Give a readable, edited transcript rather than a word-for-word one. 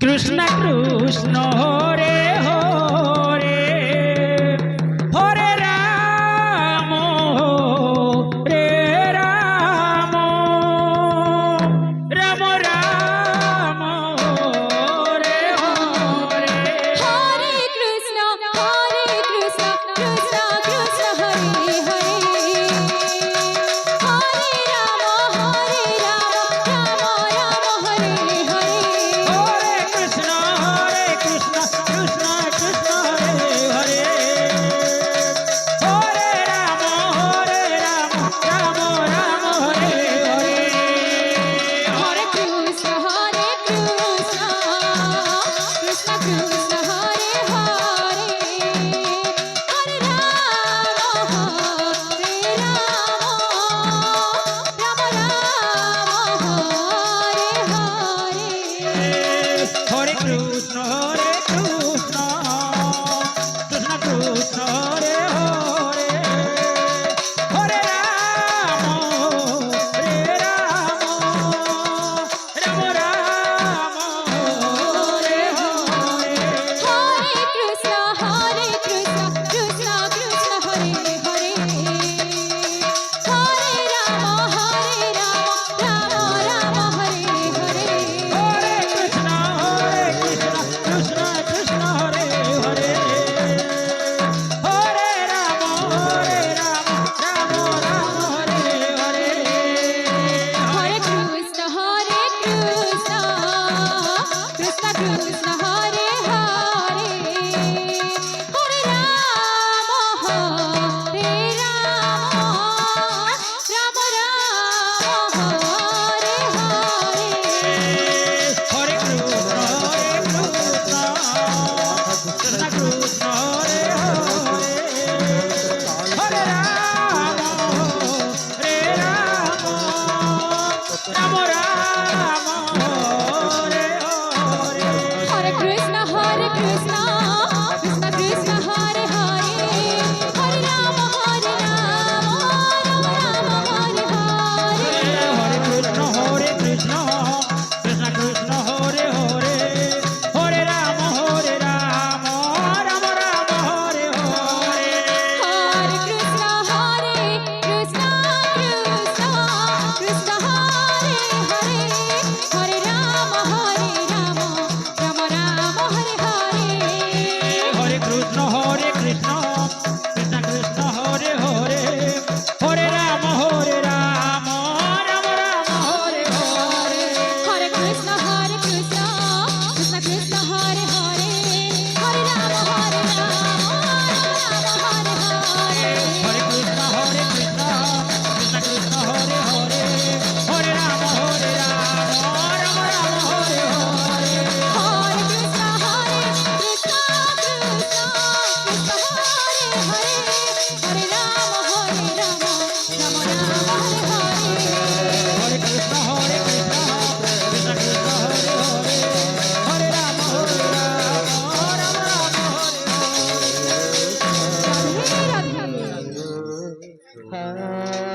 কৃষ্ণ কৃষ্ণ হরে হরে হরে রাম রে রাম রাম রাম রে হরে হরে কৃষ্ণ কৃষ্ণ কৃষ্ণ হরে হরে হরে রাম রাম রাম হরে হরে হরে কৃষ্ণ কৃষ্ণ কৃষ্ণ হরে হরে হরে রাম রাম রাম হরে হরে হরে কৃষ্ণ কৃষ্ণ কৃষ্ণ হরে হরে হরে রাম রাম রাম হরে হরে হরে কৃষ্ণ কৃষ্ণ কৃষ্ণ কৃষ্ণ হরে হরে হরে রাম রাম রাম হরে হরে হরে কৃষ্ণ কৃষ্ণ কৃষ্ণ হরে হরে হরে রাম রাম রাম হরে হরে হরে কৃষ্ণ কৃষ্ণ কৃষ্ণ হরে হরে হরে রাম রাম রাম হরে হরে হরে কৃষ্ণ কৃষ্ণ কৃষ্ণ কৃষ্ণ